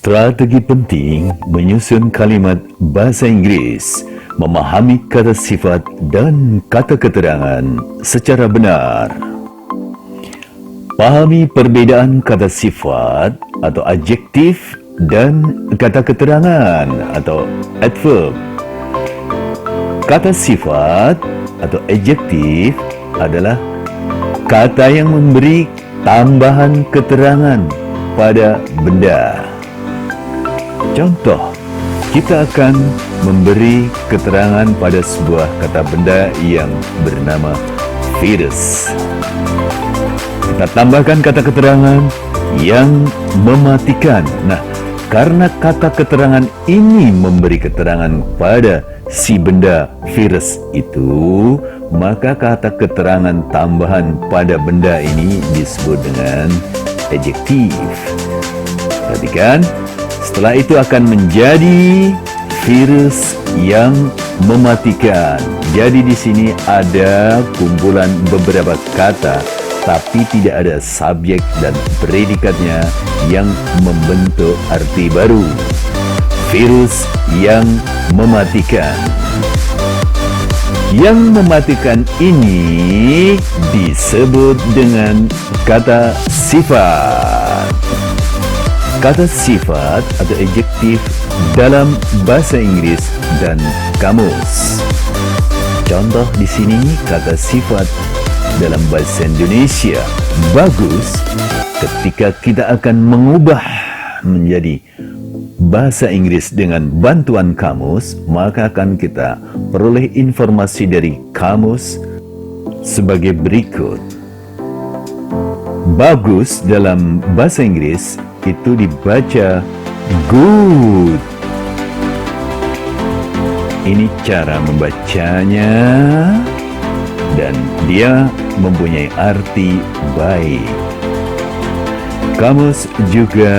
Strategi penting menyusun kalimat bahasa Inggeris, memahami kata sifat dan kata keterangan secara benar. Pahami perbedaan kata sifat atau adjektif dan kata keterangan atau adverb. Kata sifat atau adjektif adalah kata yang memberi tambahan keterangan pada benda. Contoh, kita akan memberi keterangan pada sebuah kata benda yang bernama virus. Kita tambahkan kata keterangan yang mematikan. Nah, karena kata keterangan ini memberi keterangan pada si benda virus itu, maka kata keterangan tambahan pada benda ini disebut dengan adjektif. Perhatikan, setelah itu akan menjadi virus yang mematikan. Jadi di sini ada kumpulan beberapa kata, tapi tidak ada subjek dan predikatnya yang membentuk arti baru. Virus yang mematikan. Yang mematikan ini disebut dengan kata sifat. Kata sifat atau adjektif dalam bahasa Inggris dan kamus. Contoh di sini kata sifat dalam bahasa Indonesia bagus. Ketika kita akan mengubah menjadi bahasa Inggris dengan bantuan kamus, maka akan kita peroleh informasi dari kamus sebagai berikut. Bagus dalam bahasa Inggris itu dibaca good. Ini cara membacanya dan dia mempunyai arti baik. Kamus juga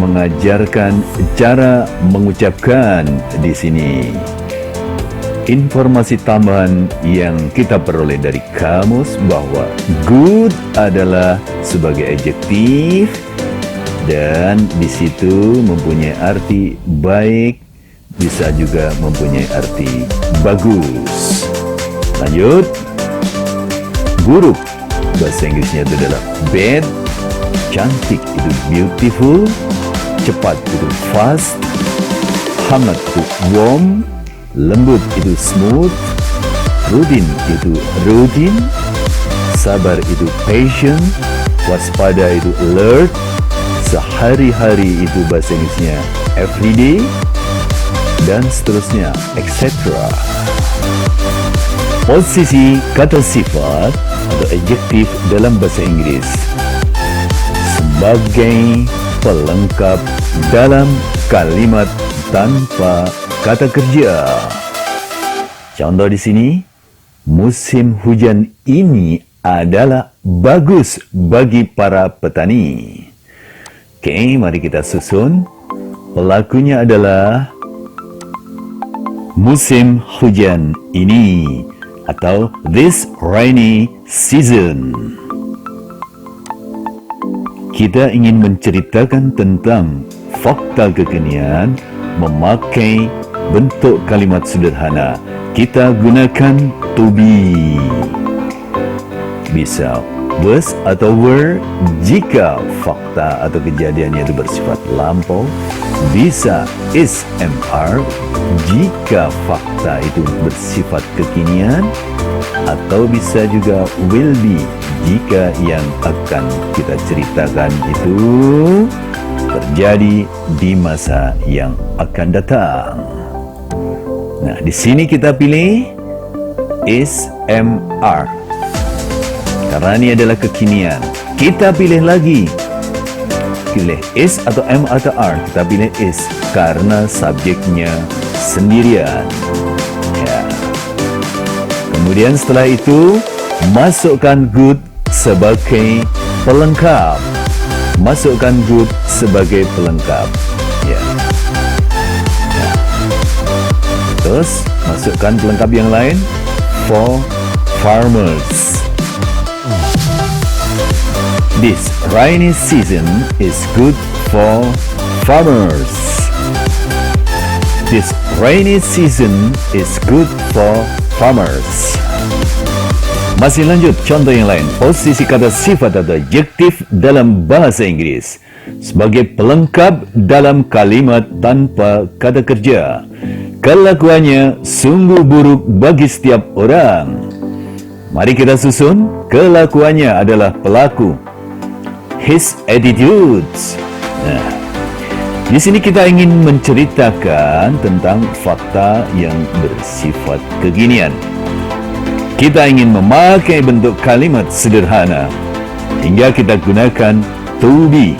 mengajarkan cara mengucapkan di sini. Informasi tambahan yang kita peroleh dari kamus bahwa good adalah sebagai adjektif dan di situ mempunyai arti baik, bisa juga mempunyai arti bagus. Lanjut, buruk bahasa Inggrisnya itu adalah bad, cantik itu beautiful, cepat itu fast, hangat itu warm, lembut itu smooth, rutin itu routine, sabar itu patient, waspada itu alert, sehari-hari itu bahasa Inggrisnya everyday, dan seterusnya, etc. Posisi kata sifat atau adjektif dalam bahasa Inggris sebagai pelengkap dalam kalimat tanpa kata kerja. Contoh di sini, musim hujan ini adalah bagus bagi para petani. Oke, mari kita susun. Pelakunya adalah musim hujan ini atau this rainy season. Kita ingin menceritakan tentang fakta kekinian memakai bentuk kalimat sederhana. Kita gunakan to be. Bisa was atau were jika fakta atau kejadiannya itu bersifat lampau. Bisa is MR jika fakta itu bersifat kekinian, atau bisa juga will be jika yang akan kita ceritakan itu terjadi di masa yang akan datang. Nah, di sini kita pilih is MR karena ini adalah kekinian. Kita pilih lagi, pilih is atau M atau R. Kita pilih is karena subjeknya sendirian. Ya. Kemudian setelah itu masukkan good sebagai pelengkap. Masukkan good sebagai pelengkap. Ya. Ya. Terus masukkan pelengkap yang lain. For farmers. This rainy season is good for farmers. This rainy season is good for farmers. Masih lanjut, contoh yang lain. Posisi kata sifat atau adjektif dalam bahasa Inggris sebagai pelengkap dalam kalimat tanpa kata kerja. Kelakuannya sungguh buruk bagi setiap orang. Mari kita susun. Kelakuannya adalah pelaku. His attitudes. Nah, di sini kita ingin menceritakan tentang fakta yang bersifat kekinian. Kita ingin memakai bentuk kalimat sederhana hingga kita gunakan to be.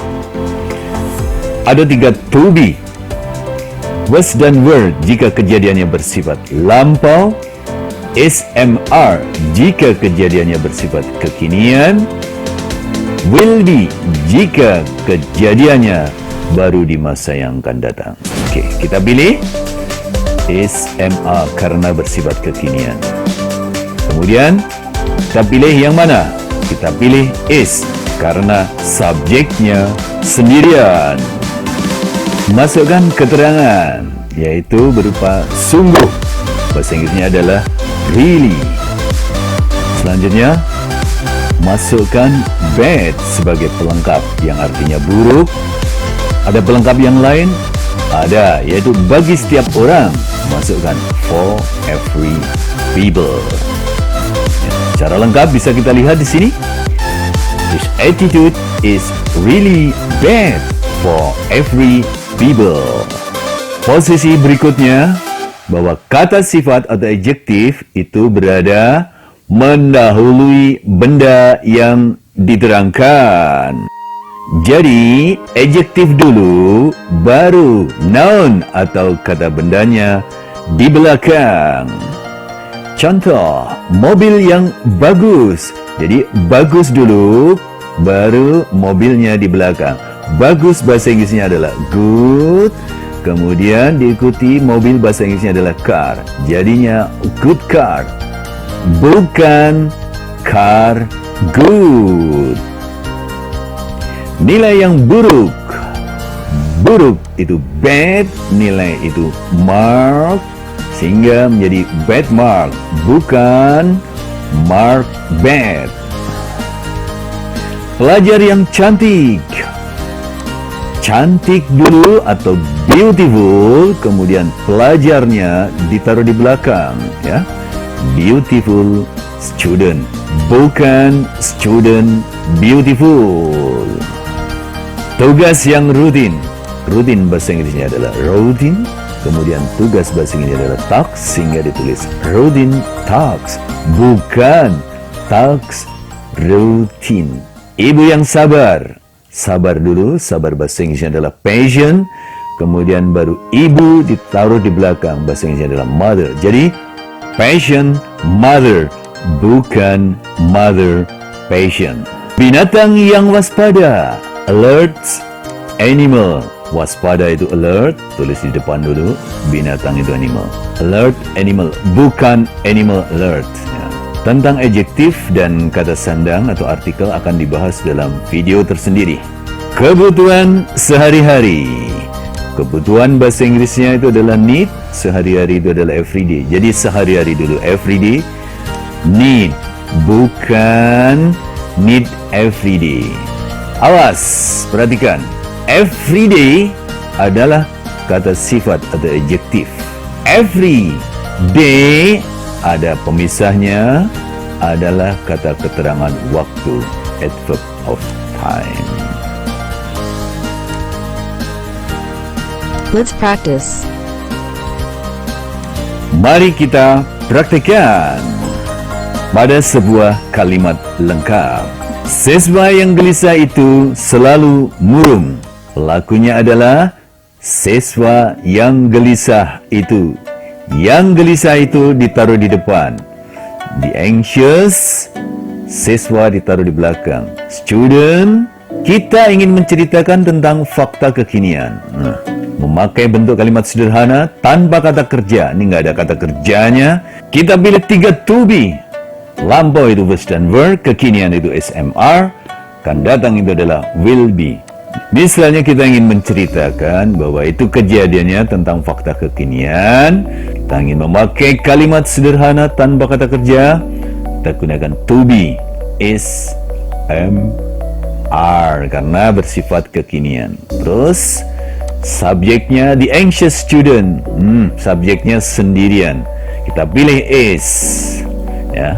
Ada 3 to be. Was dan were jika kejadiannya bersifat lampau, SMR jika kejadiannya bersifat kekinian, will be jika kejadiannya baru di masa yang akan datang. Oke, kita pilih SMR karena bersifat kekinian. Kemudian kita pilih yang mana? Kita pilih is karena subjeknya sendirian. Masukkan keterangan, yaitu berupa sungguh. Bahasa Inggrisnya adalah really. Selanjutnya, masukkan bad sebagai pelengkap yang artinya buruk. Ada pelengkap yang lain? Ada, yaitu bagi setiap orang. Masukkan for every people. Cara lengkap bisa kita lihat di sini. His attitude is really bad for every people. Posisi berikutnya, bahwa kata sifat atau adjektif itu berada mendahului benda yang diterangkan. Jadi, adjektif dulu, baru noun atau kata bendanya di belakang. Contoh, mobil yang bagus. Jadi, bagus dulu, baru mobilnya di belakang. Bagus bahasa Inggrisnya adalah good. Kemudian diikuti mobil bahasa Inggrisnya adalah car. Jadinya good car. Bukan car good. Nilai yang buruk. Buruk itu bad, nilai itu mark, sehingga menjadi bad mark. Bukan mark bad. Pelajar yang cantik. Cantik dulu atau beautiful, kemudian pelajarnya ditaruh di belakang, ya. Beautiful student, bukan student beautiful. Tugas yang rutin. Rutin bahasa Inggrisnya adalah routine, kemudian tugas bahasa Inggrisnya adalah tasks, sehingga ditulis routine tasks, bukan tasks routine. Ibu yang sabar. Sabar dulu, sabar bahasa Inggrisnya adalah patient, kemudian baru ibu ditaruh di belakang, bahasa Inggrisnya adalah mother. Jadi, patient, mother, bukan mother, patient. Binatang yang waspada, alert, animal. Waspada itu alert, tulis di depan dulu, binatang itu animal. Alert, animal, bukan animal alert. Ya. Tentang adjektif dan kata sandang atau artikel akan dibahas dalam video tersendiri. Kebutuhan sehari-hari. Kebutuhan bahasa Inggrisnya itu adalah need, sehari-hari itu adalah everyday. Jadi sehari-hari dulu, everyday. Need, bukan need everyday. Awas, perhatikan. Everyday adalah kata sifat atau adjektif. Every day ada pemisahnya, adalah kata keterangan waktu, adverb of time. Let's practice. Mari kita praktekkan pada sebuah kalimat lengkap. Siswa yang gelisah itu selalu murung. Pelakunya adalah siswa yang gelisah itu. Yang gelisah itu ditaruh di depan. The anxious, siswa ditaruh di belakang. Student, kita ingin menceritakan tentang fakta kekinian. Memakai bentuk kalimat sederhana tanpa kata kerja. Ini nggak ada kata kerjanya. Kita pilih 3 to be. Lampau itu was dan were, kekinian itu SMR, kan datang itu adalah will be. Misalnya kita ingin menceritakan bahwa itu kejadiannya tentang fakta kekinian, kita ingin memakai kalimat sederhana tanpa kata kerja, kita gunakan to be, is, are karena bersifat kekinian. Terus subjeknya the anxious student, subjeknya sendirian, kita pilih is, ya,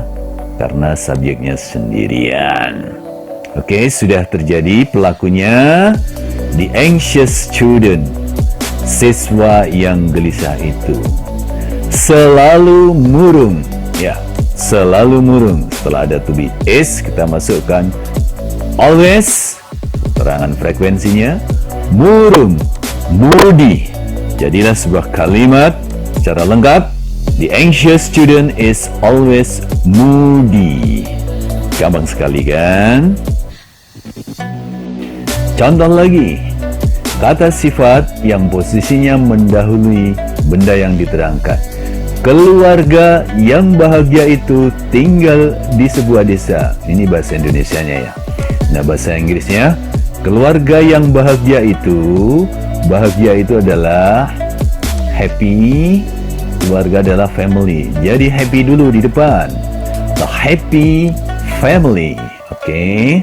karena subjeknya sendirian. Oke, sudah terjadi pelakunya the anxious student, siswa yang gelisah itu. Selalu murung, ya, selalu murung. Setelah ada to be is, kita masukkan always, keterangan frekuensinya, murung, moody. Jadilah sebuah kalimat secara lengkap, the anxious student is always moody. Gampang sekali kan? Contoh lagi, kata sifat yang posisinya mendahului benda yang diterangkan. Keluarga yang bahagia itu tinggal di sebuah desa. Ini bahasa Indonesianya ya. Nah, bahasa Inggrisnya, keluarga yang bahagia itu adalah happy, keluarga adalah family. Jadi happy dulu di depan. The happy family. Oke.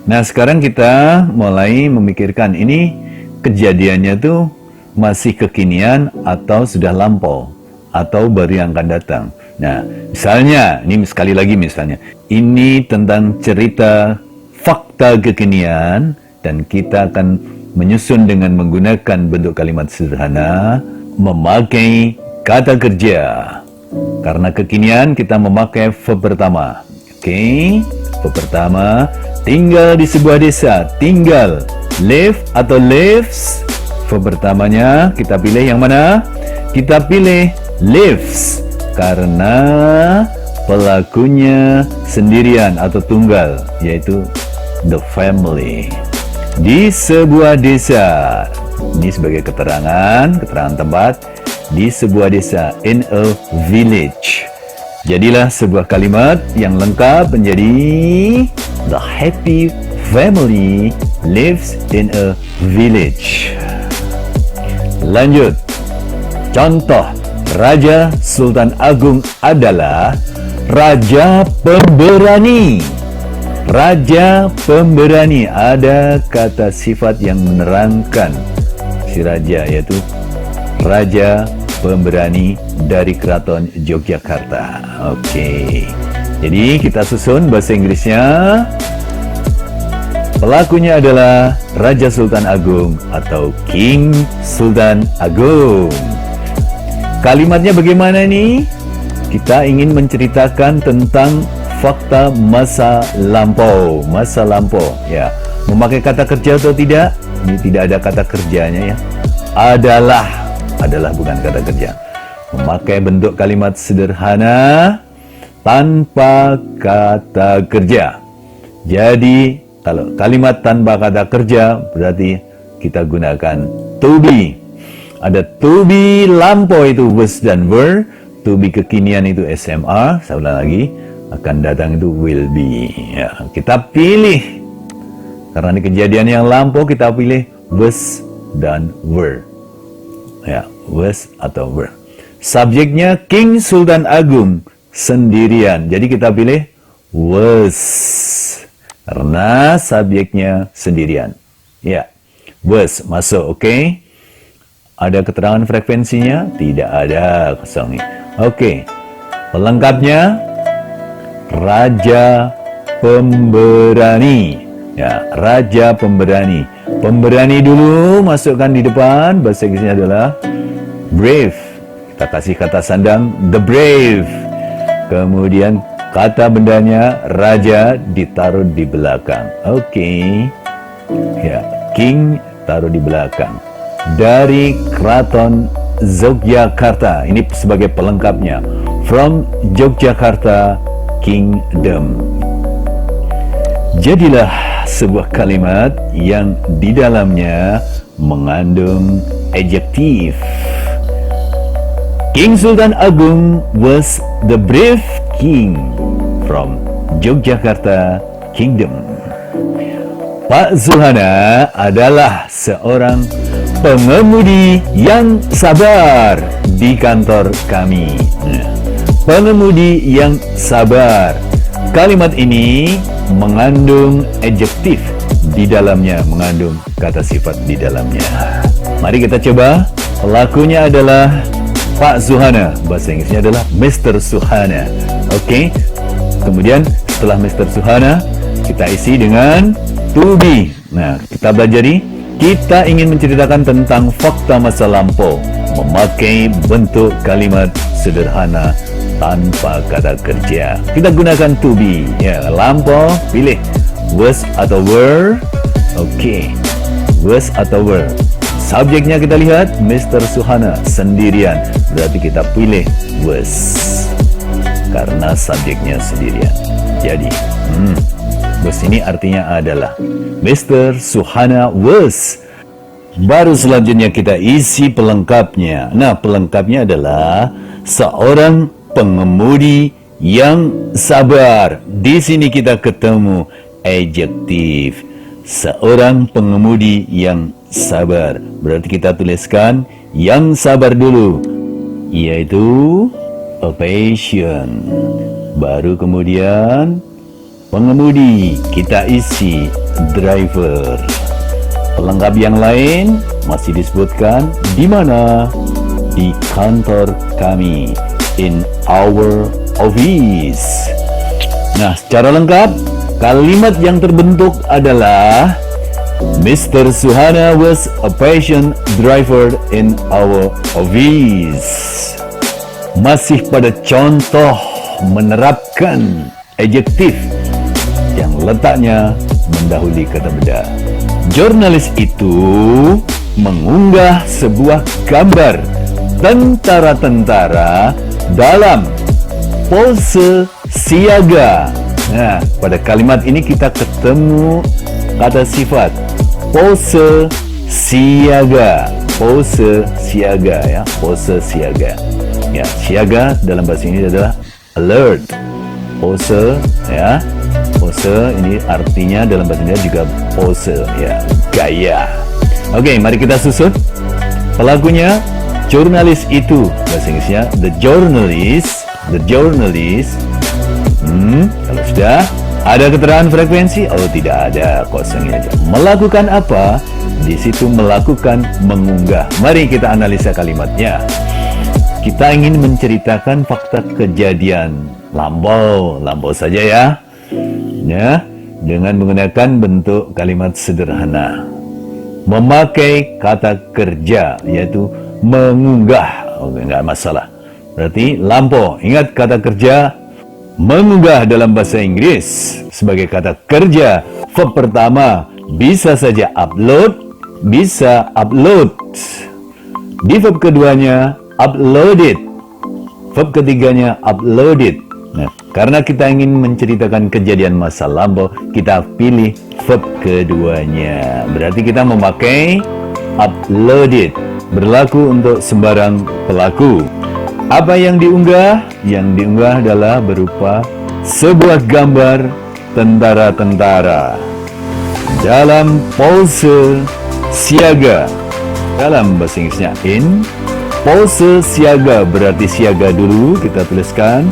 Nah, sekarang kita mulai memikirkan ini kejadiannya tuh masih kekinian atau sudah lampau atau baru yang akan datang. Nah, misalnya, ini sekali lagi misalnya, ini tentang cerita fakta kekinian dan kita akan menyusun dengan menggunakan bentuk kalimat sederhana, memakai kata kerja. Karena kekinian kita memakai verb pertama. Oke, verb pertama, tinggal di sebuah desa. Tinggal, live atau lives. Verb pertamanya kita pilih yang mana? Kita pilih lives karena pelakunya sendirian atau tunggal, yaitu the family. Di sebuah desa. Ini sebagai keterangan tempat. Di sebuah desa, in a village. Jadilah sebuah kalimat yang lengkap menjadi the happy family lives in a village. Lanjut. Contoh, Raja Sultan Agung adalah Raja Pemberani. Raja Pemberani, ada kata sifat yang menerangkan si raja, yaitu Raja Pemberani dari Keraton Yogyakarta. Oke. Jadi kita susun bahasa Inggrisnya. Pelakunya adalah Raja Sultan Agung atau King Sultan Agung. Kalimatnya bagaimana nih? Kita ingin menceritakan tentang fakta masa lampau. Masa lampau, ya. Memakai kata kerja atau tidak? Ini tidak ada kata kerjanya ya. Adalah bukan kata kerja. Memakai bentuk kalimat sederhana tanpa kata kerja. Jadi kalau kalimat tanpa kata kerja berarti kita gunakan to be. Ada to be lampau itu was dan were, to be kekinian itu SMR, saya ulang lagi, akan datang itu will be. Ya, kita pilih karena ini kejadian yang lampau, kita pilih was dan were. Ya, was atau were. Subjeknya King Sultan Agung sendirian. Jadi kita pilih was karena subjeknya sendirian. Ya, was masuk, oke? Ada keterangan frekuensinya? Tidak ada, kosong. Oke. Pelengkapnya Raja Pemberani. Ya, Raja Pemberani. Pemberani dulu masukkan di depan. Bahasa Inggrisnya adalah brave. Kita kasih kata sandang the brave. Kemudian kata bendanya raja ditaruh di belakang. Oke. Ya, king taruh di belakang. Dari Keraton Yogyakarta. Ini sebagai pelengkapnya. From Yogyakarta Kingdom. Jadilah sebuah kalimat yang di dalamnya mengandung adjektif. King Sultan Agung was the brave king from Yogyakarta Kingdom. Pak Zuhana adalah seorang pengemudi yang sabar di kantor kami. Pengemudi yang sabar. Kalimat ini mengandung adjektif di dalamnya, mengandung kata sifat di dalamnya. Mari kita coba. Pelakunya adalah Pak Zuhana. Bahasa Inggrisnya adalah Mr. Zuhana. Oke. Kemudian setelah Mr. Zuhana, kita isi dengan to be. Nah, kita pelajari. Kita ingin menceritakan tentang fakta masa lampau memakai bentuk kalimat sederhana tanpa kata kerja. Kita gunakan to be. Ya, lampau, pilih was atau were. Oke. Was atau were. Subjeknya kita lihat Mr. Zuhana sendirian. Berarti kita pilih was. Karena subjeknya sendirian. Jadi, was ini artinya adalah Mr. Zuhana was. Baru selanjutnya kita isi pelengkapnya. Nah, pelengkapnya adalah seorang pengemudi yang sabar. Di sini kita ketemu adjektif. Seorang pengemudi yang sabar. Berarti kita tuliskan yang sabar dulu. Yaitu a patient. Baru kemudian pengemudi, kita isi driver. Pelengkap yang lain masih disebutkan di mana? Di kantor kami, in our office. Nah, secara lengkap kalimat yang terbentuk adalah Mr. Zuhana was a patient driver in our office. Masih pada contoh menerapkan adjektif yang letaknya mendahului kata benda. Jurnalis itu mengunggah sebuah gambar tentara-tentara dalam pose siaga. Nah, pada kalimat ini kita ketemu kata sifat pose siaga. Pose siaga, ya, pose siaga. Ya, siaga dalam bahasa ini adalah alert. Pose, ya. Pose ini artinya dalam bahasa Indonesia juga pose, ya, gaya. Oke, mari kita susun. Pelakunya jurnalis itu, bahasa Inggrisnya the journalist. Kalau sudah ada keterangan frekuensi, oh tidak ada, kosongnya aja. Melakukan apa? Di situ melakukan mengunggah. Mari kita analisa kalimatnya. Kita ingin menceritakan fakta kejadian lampau saja ya. Ya, dengan menggunakan bentuk kalimat sederhana. Memakai kata kerja, yaitu mengunggah. Oke, enggak masalah. Berarti lampau. Ingat kata kerja mengunggah dalam bahasa Inggris sebagai kata kerja. Verb pertama bisa saja upload, bisa upload. Di verb keduanya uploaded. Verb ketiganya uploaded. Nah, karena kita ingin menceritakan kejadian masa lampau, kita pilih verb keduanya. Berarti kita memakai uploaded. Berlaku untuk sembarang pelaku. Apa yang diunggah? Yang diunggah adalah berupa sebuah gambar tentara-tentara dalam pose siaga. Dalam bahasa Inggrisnya in. Pose siaga berarti siaga dulu, kita tuliskan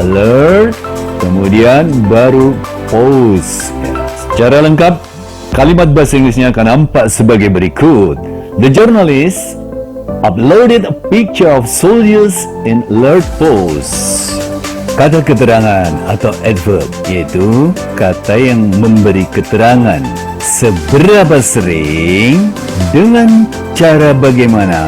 alert, kemudian baru pose. Secara lengkap, kalimat bahasa Inggrisnya akan nampak sebagai berikut. The journalist uploaded a picture of soldiers in alert pose. Kata keterangan atau adverb, yaitu kata yang memberi keterangan seberapa sering, dengan cara bagaimana,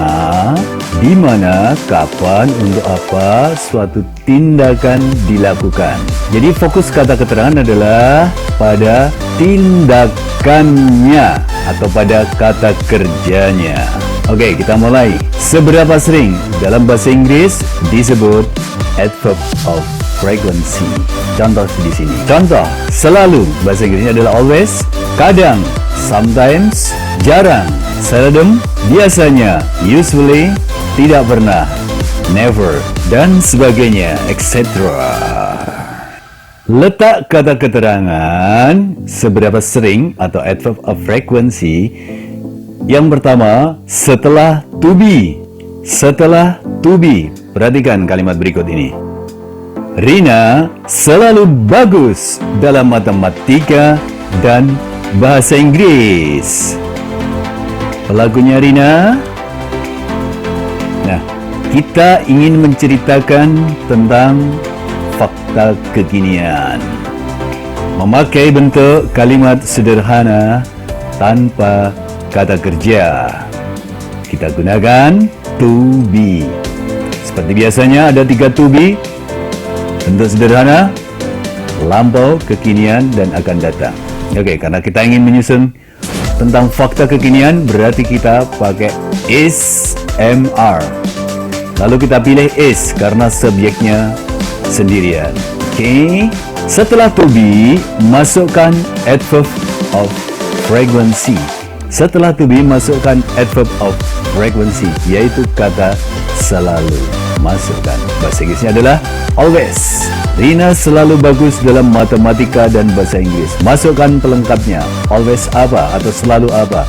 di mana, kapan, untuk apa suatu tindakan dilakukan. Jadi fokus kata keterangan adalah pada tindakannya atau pada kata kerjanya. Oke, kita mulai. Seberapa sering dalam bahasa Inggris disebut adverb of frequency. Contoh di sini. Contoh, selalu bahasa Inggrisnya adalah always, kadang, sometimes, jarang, seldom, biasanya, usually, tidak pernah, never, dan sebagainya, etc. Letak kata keterangan seberapa sering atau adverb of frequency. Yang pertama, setelah to be. Setelah to be. Perhatikan kalimat berikut ini. Rina selalu bagus dalam matematika dan bahasa Inggris. Pelakunya Rina. Nah, kita ingin menceritakan tentang fakta kekinian. Memakai bentuk kalimat sederhana tanpa kata kerja. Kita gunakan to be. Seperti biasanya ada 3 to be. Bentuk sederhana, lampau, kekinian, dan akan datang. Oke, karena kita ingin menyusun tentang fakta kekinian, berarti kita pakai is, am, are. Lalu kita pilih is karena subjeknya sendirian. Oke, setelah to be, masukkan adverb of frequency. Setelah to be, masukkan adverb of frequency, yaitu kata selalu. Masukkan. Bahasa Inggrisnya adalah always. Rina selalu bagus dalam matematika dan bahasa Inggris. Masukkan pelengkapnya. Always apa atau selalu apa?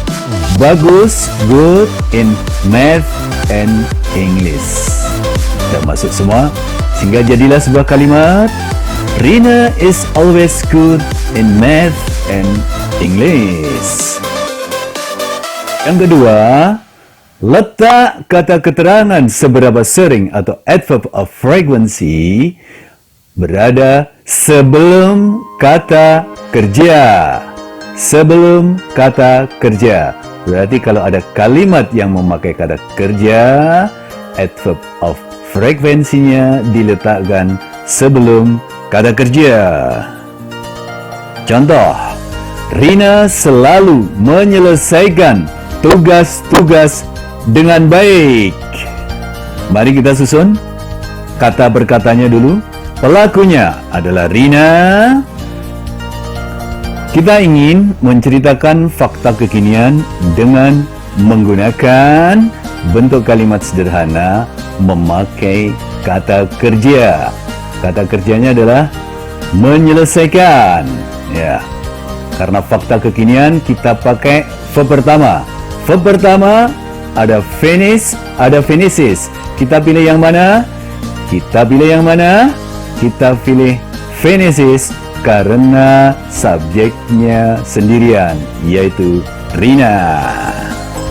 Bagus, good in math and English. Sudah masuk semua? Sehingga jadilah sebuah kalimat. Rina is always good in math and English. Yang kedua, letak kata keterangan seberapa sering atau adverb of frequency berada sebelum kata kerja. Sebelum kata kerja. Berarti kalau ada kalimat yang memakai kata kerja, adverb of frekuensinya diletakkan sebelum kata kerja. Contoh, Rina selalu menyelesaikan tugas-tugas dengan baik. Mari kita susun kata per katanya dulu. Pelakunya adalah Rina. Kita ingin menceritakan fakta kekinian dengan menggunakan bentuk kalimat sederhana memakai kata kerja. Kata kerjanya adalah menyelesaikan. Ya. Karena fakta kekinian kita pakai verb pertama. Verb pertama ada finish, ada finishes. Kita pilih yang mana? Kita pilih yang mana? Kita pilih finishes karena subjeknya sendirian, yaitu Rina.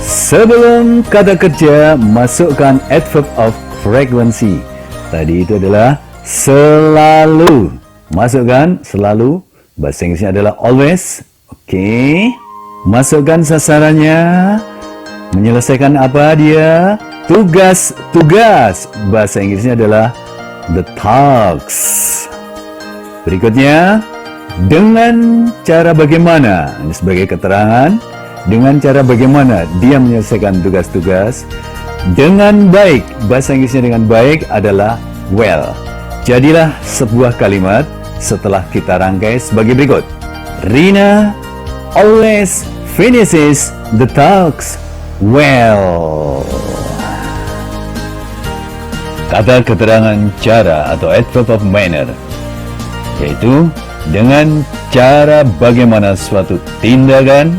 Sebelum kata kerja, masukkan adverb of frequency. Tadi itu adalah selalu. Masukkan selalu. Bahasa Inggrisnya adalah always. Oke. Masukkan sasarannya. Menyelesaikan apa dia? Tugas. Bahasa Inggrisnya adalah the tasks. Berikutnya, dengan cara bagaimana? Ini sebagai keterangan. Dengan cara bagaimana dia menyelesaikan tugas-tugas? Dengan baik. Bahasa Inggrisnya dengan baik adalah well. Jadilah sebuah kalimat setelah kita rangkai sebagai berikut. Rina always finishes the tasks well. Kata keterangan cara atau adverb of manner, yaitu dengan cara bagaimana suatu tindakan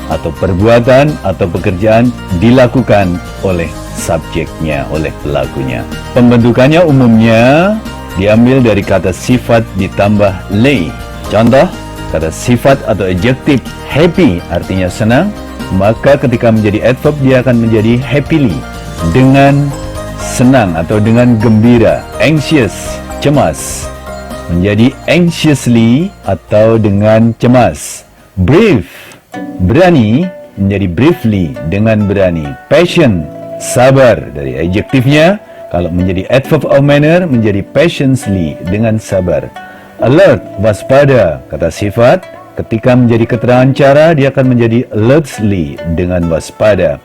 atau perbuatan atau pekerjaan dilakukan oleh subjeknya, oleh pelakunya. Pembentukannya umumnya diambil dari kata sifat ditambah lay. Contoh, kata sifat atau adjektif happy artinya senang, maka ketika menjadi adverb dia akan menjadi happily, dengan senang atau dengan gembira. Anxious, cemas, menjadi anxiously atau dengan cemas. Brave, berani, menjadi bravely, dengan berani. Patient, sabar, dari adjektifnya. Kalau menjadi adverb of manner menjadi patiently, dengan sabar. Alert, waspada, kata sifat. Ketika menjadi keterangan cara dia akan menjadi alertly, dengan waspada.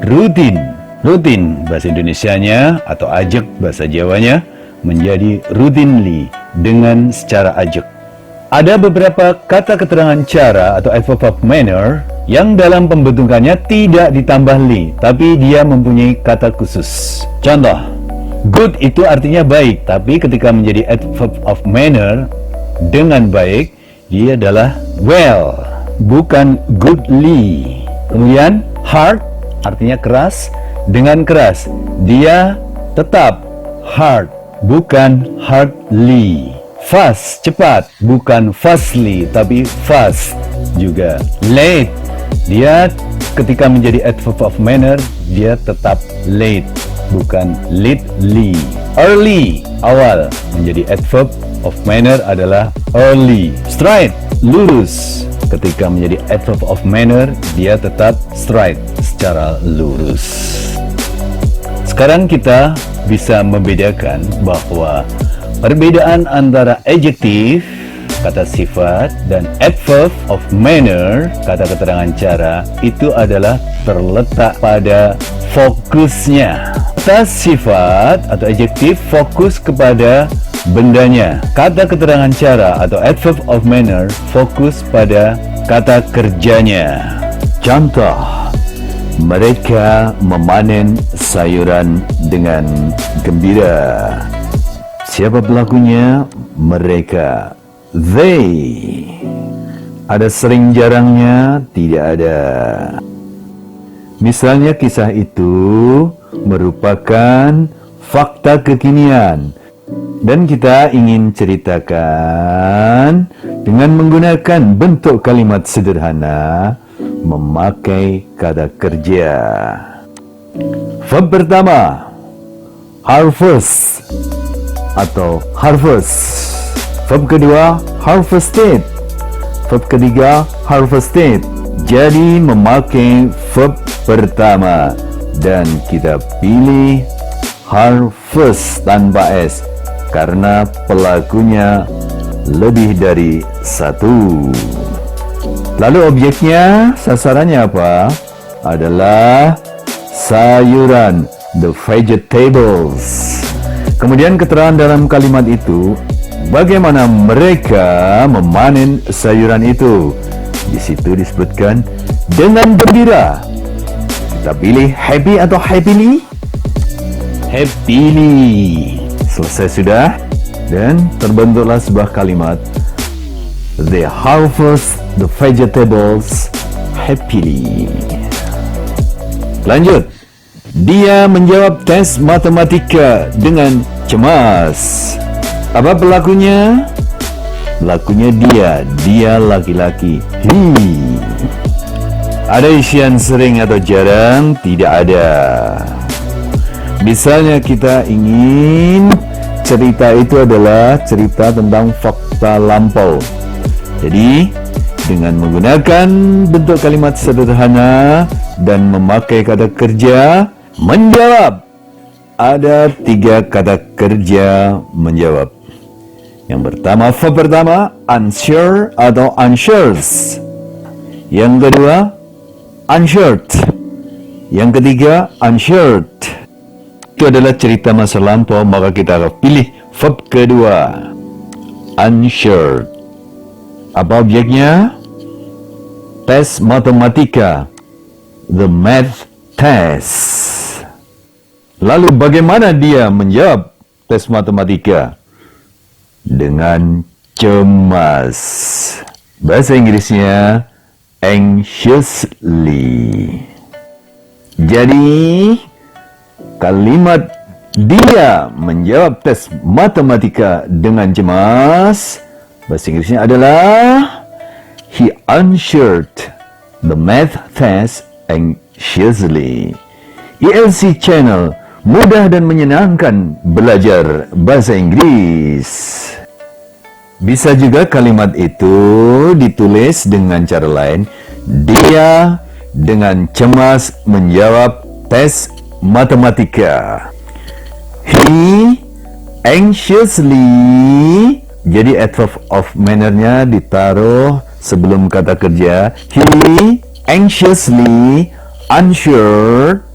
Rutin, bahasa Indonesianya atau ajak bahasa Jawanya menjadi routinely, dengan secara ajak. Ada beberapa kata keterangan cara atau adverb of manner yang dalam pembentukannya tidak ditambah li, tapi dia mempunyai kata khusus. Contoh, good itu artinya baik, tapi ketika menjadi adverb of manner dengan baik, dia adalah well, bukan goodly. Kemudian hard artinya keras, dengan keras. Dia tetap hard, bukan hardly. Fast, cepat, bukan fastly, tapi fast juga. Late, dia ketika menjadi adverb of manner, dia tetap late, bukan lately. Early, awal, menjadi adverb of manner adalah early. Straight, lurus, ketika menjadi adverb of manner, dia tetap straight, secara lurus. Sekarang kita bisa membedakan bahwa perbedaan antara adjektif, kata sifat, dan adverb of manner, kata keterangan cara, itu adalah terletak pada fokusnya. Kata sifat atau adjektif fokus kepada bendanya. Kata keterangan cara atau adverb of manner fokus pada kata kerjanya. Contoh, mereka memanen sayuran dengan gembira. Siapa pelakunya? Mereka. They. Ada sering jarangnya, tidak ada. Misalnya kisah itu merupakan fakta kekinian dan kita ingin ceritakan dengan menggunakan bentuk kalimat sederhana memakai kata kerja. Verb pertama, harvest atau harvest. Verb kedua, harvested. Verb ketiga, harvested. Jadi memakai verb pertama dan kita pilih harvest tanpa S karena pelakunya lebih dari satu. Lalu objeknya, sasarannya apa? Adalah sayuran, the vegetables. Kemudian keterangan dalam kalimat itu, bagaimana mereka memanen sayuran itu. Di situ disebutkan dengan gembira. Kita pilih happy atau happily? Happily. Selesai sudah. Dan terbentuklah sebuah kalimat. They harvest the vegetables happily. Lanjut. Dia menjawab tes matematika dengan cemas. Apa pelakunya? Pelakunya dia laki-laki. He. Ada isian sering atau jarang? Tidak ada. Misalnya kita ingin cerita itu adalah cerita tentang fakta lampau. Jadi, dengan menggunakan bentuk kalimat sederhana dan memakai kata kerja, menjawab. Ada 3 kata kerja menjawab. Yang pertama, verb pertama, unsure atau unsures. Yang kedua, unsure. Yang ketiga, unsure. Itu adalah cerita masa lampau, maka kita akan pilih verb kedua, unsure. Apa objeknya? Tes matematika, the math test. Lalu bagaimana dia menjawab tes matematika? Dengan cemas. Bahasa Inggrisnya anxiously. Jadi kalimat dia menjawab tes matematika dengan cemas, bahasa Inggrisnya adalah he answered the math test anxiously. ELC Channel, mudah dan menyenangkan belajar bahasa Inggris. Bisa juga kalimat itu ditulis dengan cara lain. Dia dengan cemas menjawab tes matematika. He anxiously, jadi adverb of manner-nya ditaruh sebelum kata kerja. He anxiously answered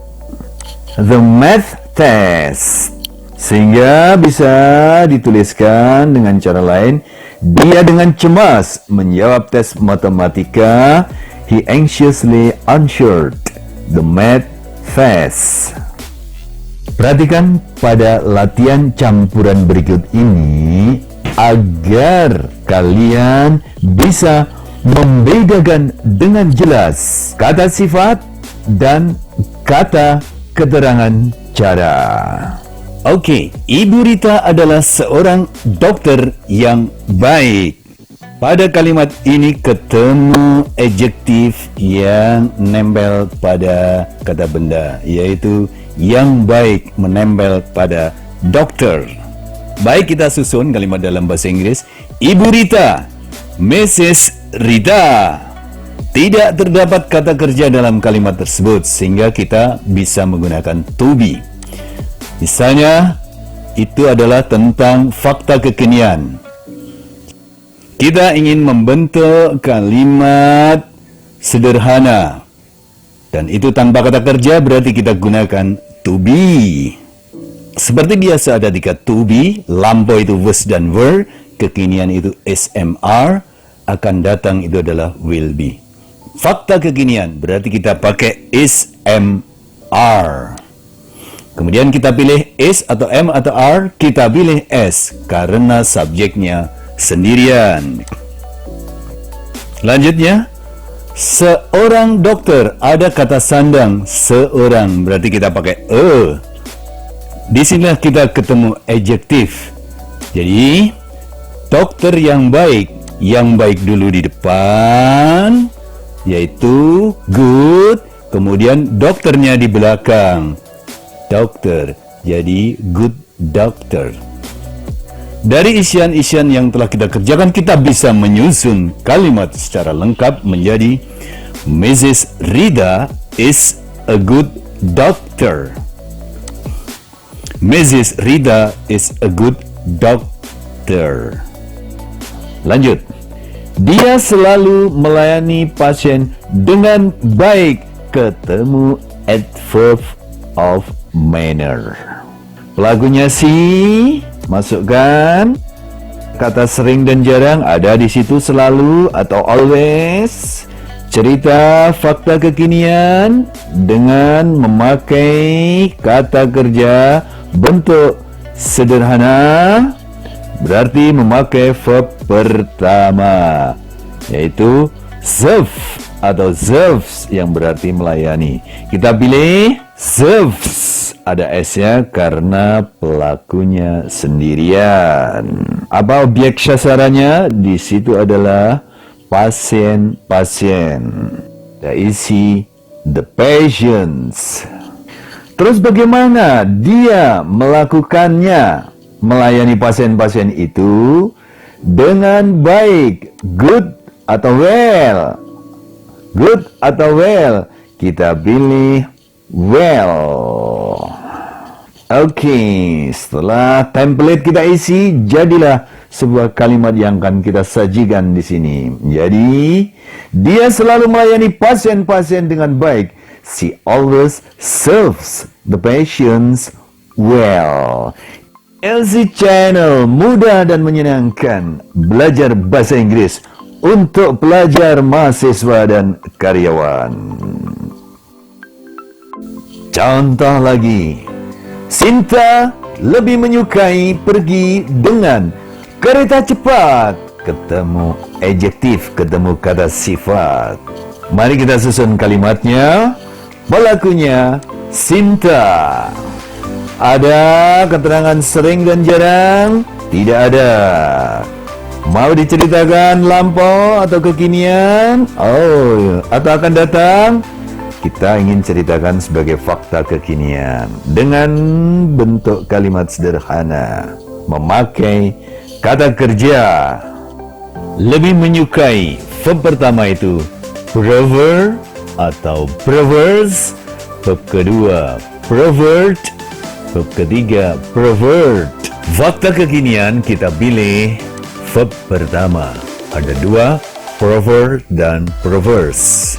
the math test. Sehingga bisa dituliskan dengan cara lain. Dia dengan cemas menjawab tes matematika. He anxiously answered the math test. Perhatikan pada latihan campuran berikut ini. agar kalian bisa membedakan dengan jelas kata sifat dan kata keterangan cara. Oke, Ibu Rita adalah seorang dokter yang baik. Pada kalimat ini ketemu adjektif yang nempel pada kata benda, yaitu yang baik menempel pada dokter. Baik, kita susun kalimat dalam bahasa Inggris. Ibu Rita, Mrs. Rita. Tidak terdapat kata kerja dalam kalimat tersebut, sehingga kita bisa menggunakan to be. Misalnya, itu adalah tentang fakta kekinian. Kita ingin membentuk kalimat sederhana, dan itu tanpa kata kerja, berarti kita gunakan to be. Seperti biasa ada tiga to be, lampau itu was dan were, kekinian itu SMR, akan datang itu adalah will be. Fakta kekinian berarti kita pakai SMR. Kemudian kita pilih is atau m atau r, kita pilih s karena subjeknya sendirian. Lanjutnya, seorang dokter, ada kata sandang seorang, berarti kita pakai e. Di sini kita ketemu adjektif. Jadi, dokter yang baik dulu di depan, yaitu good, kemudian dokternya di belakang, dokter, jadi good doctor. Dari isian-isian yang telah kita kerjakan, kita bisa menyusun kalimat secara lengkap menjadi Mrs. Rita is a good doctor. Mrs. Rita is a good doctor. Lanjut. Dia selalu melayani pasien dengan baik. Ketemu adverb of manner. Pelakunya si, masukkan kata sering dan jarang, ada di situ selalu atau always. Cerita fakta kekinian dengan memakai kata kerja bentuk sederhana, berarti memakai verb pertama, yaitu serve atau serves yang berarti melayani. Kita pilih serves, ada S-nya karena pelakunya sendirian. Apa objek sasarannya? Di situ adalah pasien-pasien. Kita isi the patients. Terus bagaimana dia melakukannya? Melayani pasien-pasien itu dengan baik, good atau well. Good atau well, kita pilih well. Oke, setelah template kita isi, jadilah sebuah kalimat yang akan kita sajikan di sini. Jadi, dia selalu melayani pasien-pasien dengan baik. She always serves the patients well. LC Channel, mudah dan menyenangkan belajar bahasa Inggris untuk pelajar, mahasiswa, dan karyawan. Contoh lagi, Sinta lebih menyukai pergi dengan kereta cepat. Ketemu adjektif, ketemu kata sifat. Mari kita susun kalimatnya. Pelakunya Sinta. Ada keterangan sering dan jarang? Tidak ada. Mau diceritakan lampau atau kekinian? Oh, atau akan datang? Kita ingin ceritakan sebagai fakta kekinian dengan bentuk kalimat sederhana, memakai kata kerja. Lebih menyukai, verb pertama itu prefer atau prefers, verb kedua pervert, verb ketiga pervert. Fakta kekinian kita pilih verb pertama. Ada dua, prefer dan prefers.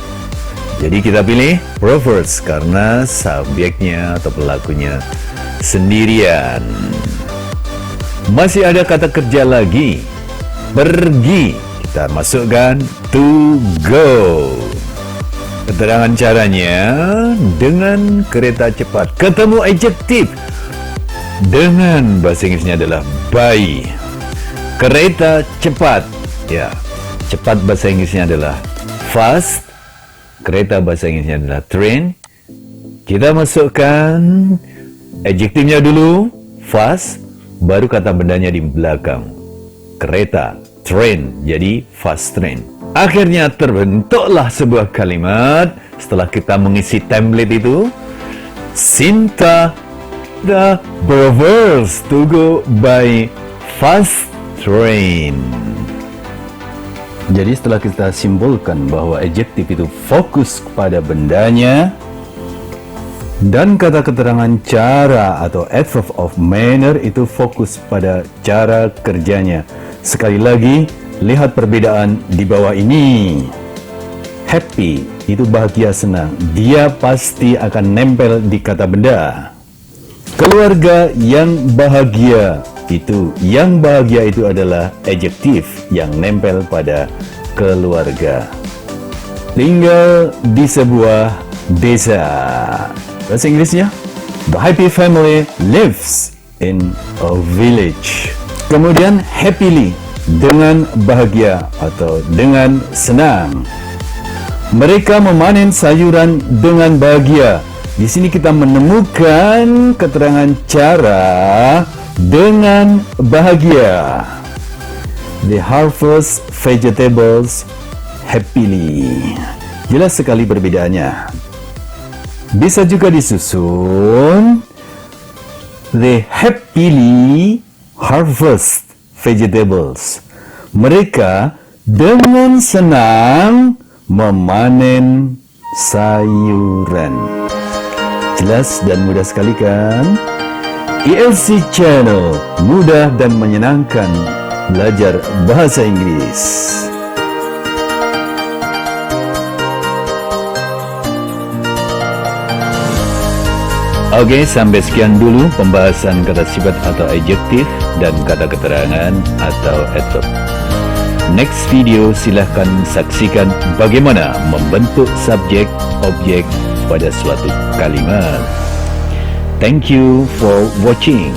Jadi kita pilih prefers karena subjeknya atau pelakunya sendirian. Masih ada kata kerja lagi, pergi. Kita masukkan to go. Keterangan caranya dengan kereta cepat. Ketemu adjektif dengan bahasa Inggrisnya adalah by. Kereta cepat. Ya, cepat bahasa Inggrisnya adalah fast. Kereta bahasa Inggrisnya adalah train. Kita masukkan adjektifnya dulu, fast, baru kata bendanya di belakang. Kereta, train, jadi fast train. Akhirnya terbentuklah sebuah kalimat setelah kita mengisi template itu. Sinta the prefers to go by fast train. Jadi setelah kita simpulkan bahwa adjektif itu fokus kepada bendanya dan kata keterangan cara atau adverb of manner itu fokus pada cara kerjanya. Sekali lagi, lihat perbedaan di bawah ini. Happy itu bahagia, senang. Dia pasti akan nempel di kata benda. Keluarga yang bahagia itu, yang bahagia itu adalah adjektif yang nempel pada keluarga. Tinggal di sebuah desa. Bahasa Inggrisnya, the happy family lives in a village. Kemudian happily, dengan bahagia atau dengan senang. Mereka memanen sayuran dengan bahagia. Di sini kita menemukan keterangan cara dengan bahagia. They harvest vegetables happily. Jelas sekali perbedaannya. Bisa juga disusun. They happily harvest vegetables. Mereka dengan senang memanen sayuran. Jelas dan mudah sekali kan? ELC Channel, mudah dan menyenangkan belajar bahasa Inggris. Oke, sampai sekian dulu pembahasan kata sifat atau adjektif dan kata keterangan atau adverb. Next video silahkan saksikan bagaimana membentuk subjek, objek pada suatu kalimat. Thank you for watching.